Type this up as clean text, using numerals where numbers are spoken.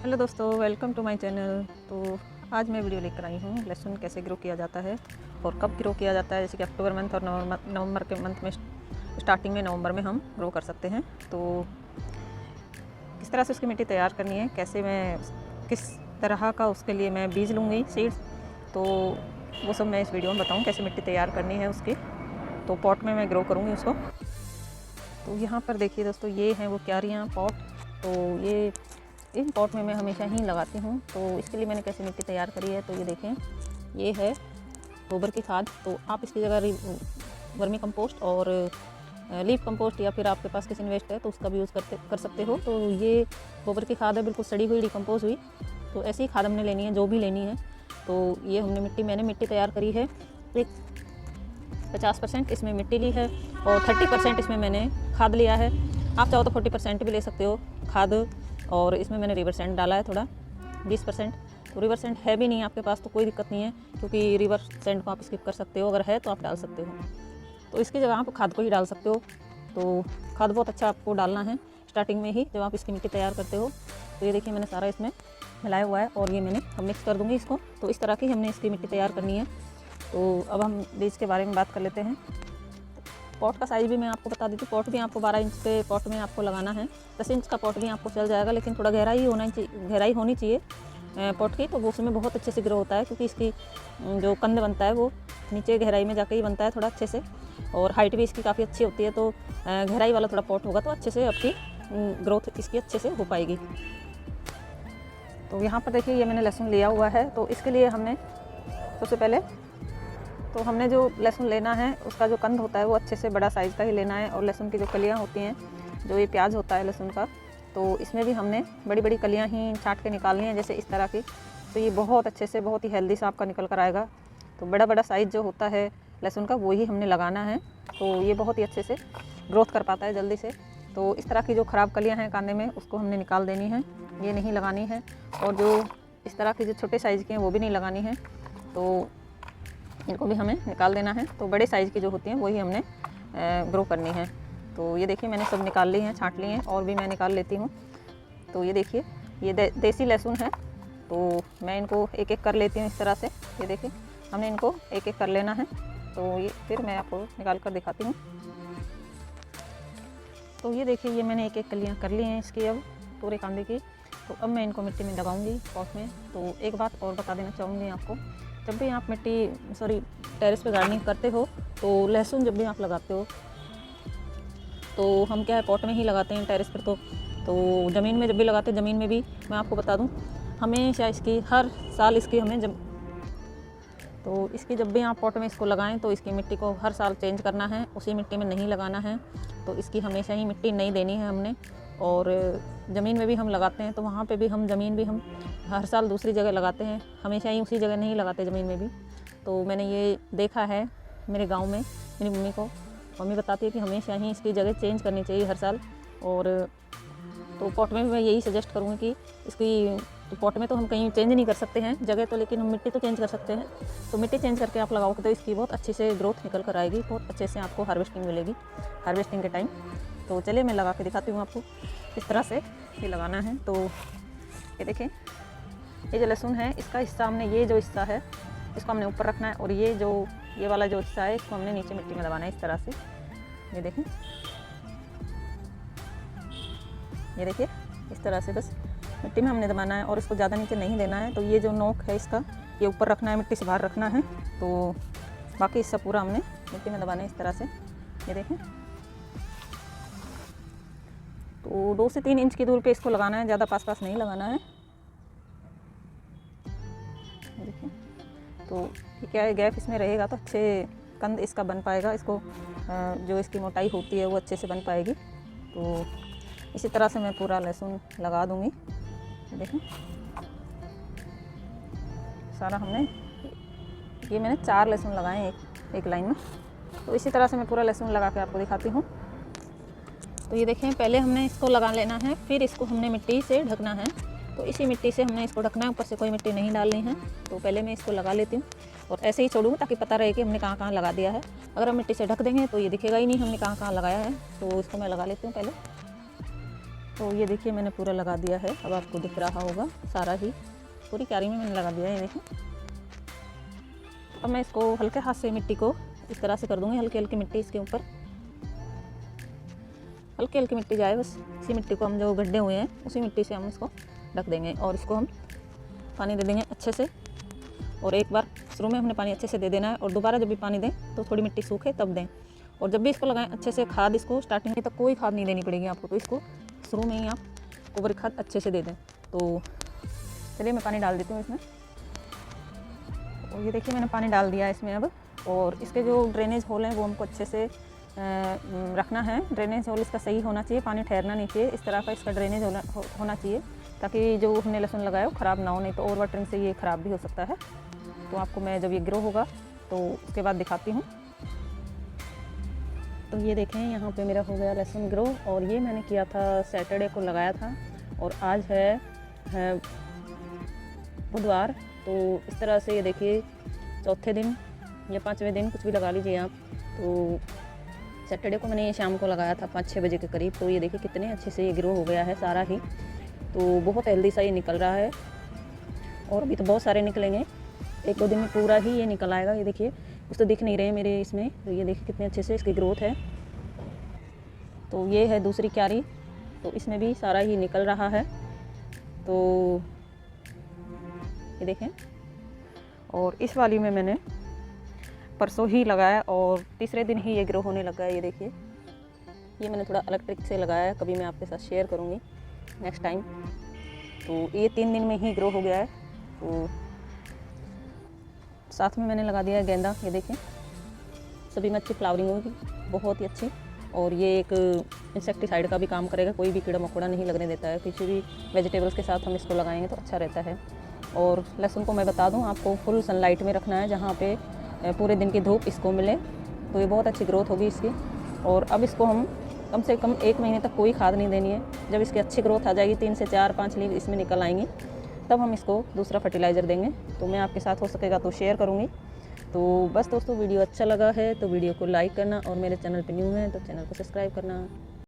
Hello दोस्तों, welcome to my channel. तो आज मैं वीडियो लेकर आई हूँ लहसुन कैसे ग्रो किया जाता है और कब ग्रो किया जाता है। जैसे कि अक्टूबर मंथ और नवंबर के मंथ में स्टार्टिंग में नवंबर में हम ग्रो कर सकते हैं। तो किस तरह से उसकी मिट्टी तैयार करनी है, कैसे मैं किस तरह का उसके लिए मैं बीज लूँगी, सीड्स, तो वो सब मैं इस वीडियो में बताऊँ कैसे मिट्टी तैयार करनी है उसकी। तो पॉट में मैं ग्रो करूँगी उसको। तो यहाँ पर देखिए दोस्तों, ये हैं वो क्यारियाँ, पॉट। तो ये इन पॉट में मैं हमेशा ही लगाती हूँ। तो इसके लिए मैंने कैसे मिट्टी तैयार करी है, तो ये देखें, ये है गोबर की खाद। तो आप इसकी जगह वर्मी कंपोस्ट और लीफ कंपोस्ट या फिर आपके पास किचन वेस्ट है तो उसका भी यूज़ कर सकते हो। तो ये गोबर की खाद है, बिल्कुल सड़ी हुई, डिकम्पोज हुई। तो ऐसी ही खाद हमने लेनी है, जो भी लेनी है। तो ये मैंने मिट्टी तैयार करी है। एक 50% इसमें मिट्टी ली है और 30% इसमें मैंने खाद लिया है। आप चाहो तो 40% भी ले सकते हो खाद। और इसमें मैंने रिवर सैंड डाला है थोड़ा 20%। तो रिवर सैंड है भी नहीं आपके पास तो कोई दिक्कत नहीं है, क्योंकि रिवर सैंड को आप स्किप कर सकते हो। अगर है तो आप डाल सकते हो। तो इसकी जगह आप खाद को ही डाल सकते हो। तो खाद बहुत अच्छा आपको डालना है स्टार्टिंग में ही, जब आप इसकी मिट्टी तैयार करते हो। तो ये देखिए, मैंने सारा इसमें मिलाया हुआ है और ये मैंने अब मिक्स कर दूँगी इसको। तो इस तरह की हमने इसकी मिट्टी तैयार करनी है। तो अब हम बीज के बारे में बात कर लेते हैं। पॉट का साइज़ भी मैं आपको बता देती हूँ। पॉट भी आपको 12 इंच के पॉट में आपको लगाना है। 10 इंच का पॉट भी आपको चल जाएगा, लेकिन थोड़ा गहराई होनी चाहिए पॉट की। तो वो उसमें बहुत अच्छे से ग्रो होता है, क्योंकि इसकी जो कंद बनता है वो नीचे गहराई में जाके ही बनता है थोड़ा अच्छे से। और हाइट भी इसकी काफ़ी अच्छी होती है। तो गहराई वाला थोड़ा पॉट होगा तो अच्छे से आपकी ग्रोथ इसकी अच्छे से हो पाएगी। तो यहाँ पर देखिए, ये मैंने लहसुन लिया हुआ है। तो इसके लिए हमने सबसे पहले जो लहसुन लेना है, उसका जो कंद होता है वो अच्छे से बड़ा साइज़ का ही लेना है। और लहसुन की जो कलियाँ होती हैं, जो ये प्याज होता है लहसुन का, तो इसमें भी हमने बड़ी बड़ी कलियाँ ही छाँट के निकालनी है, जैसे इस तरह की। तो ये बहुत अच्छे से, बहुत ही हेल्दी सा आपका निकल कर आएगा। तो बड़ा बड़ा साइज़ जो होता है लहसुन का, वो ही हमने लगाना है। तो ये बहुत ही अच्छे से ग्रोथ कर पाता है जल्दी से। तो इस तरह की जो ख़राब कलियाँ हैं कांदे में, उसको हमने निकाल देनी है, ये नहीं लगानी है। और जो इस तरह की जो छोटे साइज़ की हैं वो भी नहीं लगानी है, तो इनको भी हमें निकाल देना है। तो बड़े साइज़ की जो होती हैं वही हमने ग्रो करनी है। तो ये देखिए, मैंने सब निकाल ली हैं, छाँट ली हैं, और भी मैं निकाल लेती हूँ। तो ये देखिए, ये देसी लहसुन है। तो मैं इनको एक एक कर लेती हूँ इस तरह से। ये देखिए, हमने इनको एक एक कर लेना है। तो ये फिर मैं आपको निकाल कर दिखाती हूँ। तो ये देखिए, ये मैंने एक एक कलियाँ कर ली हैं इसकी अब पूरे कांदे की। तो अब मैं इनको मिट्टी में लगाऊंगी पॉट में। तो एक बात और बता देना चाहूँगी आपको, जब भी आप टेरेस पे गार्डनिंग करते हो, तो लहसुन जब भी आप लगाते हो, तो हम क्या है, पॉट में ही लगाते हैं टेरेस पर। तो ज़मीन में जब भी लगाते हैं, ज़मीन में भी मैं आपको बता दूं, हमेशा इसकी हर साल इसकी हमें इसकी जब भी आप पॉट में इसको लगाएं, तो इसकी मिट्टी को हर साल चेंज करना है, उसी मिट्टी में नहीं लगाना है। तो इसकी हमेशा ही मिट्टी नई देनी है हमने। और ज़मीन में भी हम लगाते हैं, तो वहाँ पे भी हम हर साल दूसरी जगह लगाते हैं, हमेशा ही उसी जगह नहीं लगाते ज़मीन में भी। तो मैंने ये देखा है मेरे गांव में, मेरी मम्मी बताती है कि हमेशा ही इसकी जगह चेंज करनी चाहिए हर साल। और तो पॉट में भी मैं यही सजेस्ट करूँगी कि तो पॉट में तो हम कहीं चेंज नहीं कर सकते हैं जगह तो, लेकिन हम मिट्टी तो चेंज कर सकते हैं। तो मिट्टी चेंज करके आप लगाओगे तो इसकी बहुत अच्छे से ग्रोथ निकल कर आएगी, बहुत अच्छे से आपको हार्वेस्टिंग मिलेगी हार्वेस्टिंग के टाइम। तो चलिए मैं लगा के दिखाती हूँ आपको किस तरह से ये लगाना है। तो ये देखें, ये जो लहसुन है, इसका हिस्सा हमने, ये जो हिस्सा है इसको हमने ऊपर रखना है, और ये वाला जो हिस्सा है इसको हमने नीचे मिट्टी में दबाना है इस तरह से। ये देखें, ये देखिए, इस तरह से बस मिट्टी में हमने दबाना है, और इसको ज़्यादा नीचे नहीं देना है। तो ये जो नोक है इसका, ये ऊपर रखना है, मिट्टी से बाहर रखना है। तो बाकी हिस्सा पूरा हमने मिट्टी में दबाना है इस तरह से। ये देखें, तो 2 से 3 इंच की दूर पे इसको लगाना है, ज़्यादा पास नहीं लगाना है। देखिए, तो क्या है, गैप इसमें रहेगा तो अच्छे कंद इसका बन पाएगा, इसको जो इसकी मोटाई होती है वो अच्छे से बन पाएगी। तो इसी तरह से मैं पूरा लहसुन लगा दूँगी। देखें, सारा मैंने 4 लहसुन लगाए एक लाइन में। तो इसी तरह से मैं पूरा लहसुन लगा के आपको दिखाती हूँ। तो ये देखें, पहले हमने इसको लगा लेना है, फिर इसको हमने मिट्टी से ढकना है। तो इसी मिट्टी से हमने इसको ढकना है, ऊपर से कोई मिट्टी नहीं डालनी है। तो पहले मैं इसको लगा लेती हूँ और ऐसे ही छोड़ूँगी, ताकि पता रहे कि हमने कहाँ कहाँ लगा दिया है। अगर हम मिट्टी से ढक देंगे तो ये दिखेगा ही नहीं हमने कहाँ कहाँ लगाया है। तो इसको मैं लगा लेती हूँ पहले। तो ये देखिए मैंने पूरा लगा दिया है, अब आपको दिख रहा होगा सारा ही पूरी क्यारी में मैंने लगा दिया है, ये देखिए। अब मैं इसको हल्के हाथ से मिट्टी को इस तरह से कर दूँगी, हल्की हल्की मिट्टी इसके ऊपर, हल्की हल्की मिट्टी जाए बस। इसी मिट्टी को हम जो गड्ढे हुए हैं उसी मिट्टी से हम इसको ढक देंगे और इसको हम पानी दे देंगे अच्छे से। और एक बार शुरू में हमने पानी अच्छे से दे देना है और दोबारा जब भी पानी दें तो थोड़ी मिट्टी सूखे तब दें। और जब भी इसको लगाएं अच्छे से खाद, इसको स्टार्टिंग में तक कोई खाद नहीं देनी पड़ेगी आपको, तो इसको शुरू में ही आप गोबर खाद अच्छे से दे दें। तो चलिए मैं पानी डाल देती हूँ इसमें। और ये देखिए मैंने पानी डाल दिया है इसमें अब। और इसके जो ड्रेनेज होल हैं वो हमको अच्छे से रखना है। ड्रेनेज होल इसका सही होना चाहिए, पानी ठहरना नहीं चाहिए, इस तरह का इसका ड्रेनेज होना चाहिए ताकि जो हमने लहसुन लगाया वो ख़राब ना हो, नहीं तो ओवर वाटरिंग से ये ख़राब भी हो सकता है। तो आपको मैं जब ये ग्रो होगा तो उसके बाद दिखाती हूँ। तो ये देखें यहाँ पे मेरा हो गया लहसुन ग्रो, और ये मैंने किया था सैटरडे को लगाया था और आज है बुधवार। तो इस तरह से ये देखिए चौथे दिन या 5वें दिन कुछ भी लगा लीजिए आप। तो सैटरडे को मैंने ये शाम को लगाया था 5-6 बजे के करीब। तो ये देखिए कितने अच्छे से ये ग्रो हो गया है सारा ही। तो बहुत हेल्दी सा ये निकल रहा है और अभी तो बहुत सारे निकलेंगे, 1-2 दिन में पूरा ही ये निकल आएगा। ये देखिए कुछ तो दिख नहीं रहे मेरे इसमें, तो ये देखिए कितने अच्छे से इसकी ग्रोथ है। तो ये है दूसरी क्यारी, तो इसमें भी सारा ही निकल रहा है। तो ये देखें, और इस वाली में मैंने परसों ही लगाया और तीसरे दिन ही ये ग्रो होने लगा है। ये देखिए ये मैंने थोड़ा इलेक्ट्रिक से लगाया है, कभी मैं आपके साथ शेयर करूँगी नेक्स्ट टाइम। तो ये 3 दिन में ही ग्रो हो गया है। तो साथ में मैंने लगा दिया है गेंदा, ये देखें सभी में अच्छी फ्लावरिंग होगी, बहुत ही अच्छी। और ये एक इंसेक्टिसाइड का भी काम करेगा, कोई भी कीड़ा मकोड़ा नहीं लगने देता है। किसी भी वेजिटेबल्स के साथ हम इसको लगाएंगे तो अच्छा रहता है। और लहसुन को मैं बता दूं, आपको फुल सनलाइट में रखना है जहाँ पे पूरे दिन की धूप इसको मिले, तो ये बहुत अच्छी ग्रोथ होगी इसकी। और अब इसको हम कम से कम 1 महीने तक कोई खाद नहीं देनी है। जब इसकी अच्छी ग्रोथ आ जाएगी, 3 से 4-5 लीव इसमें निकल आएंगी, तब हम इसको दूसरा फर्टिलाइज़र देंगे। तो मैं आपके साथ हो सकेगा तो शेयर करूँगी। तो बस दोस्तों, वीडियो अच्छा लगा है तो वीडियो को लाइक करना, और मेरे चैनल पे न्यू है तो चैनल को सब्सक्राइब करना।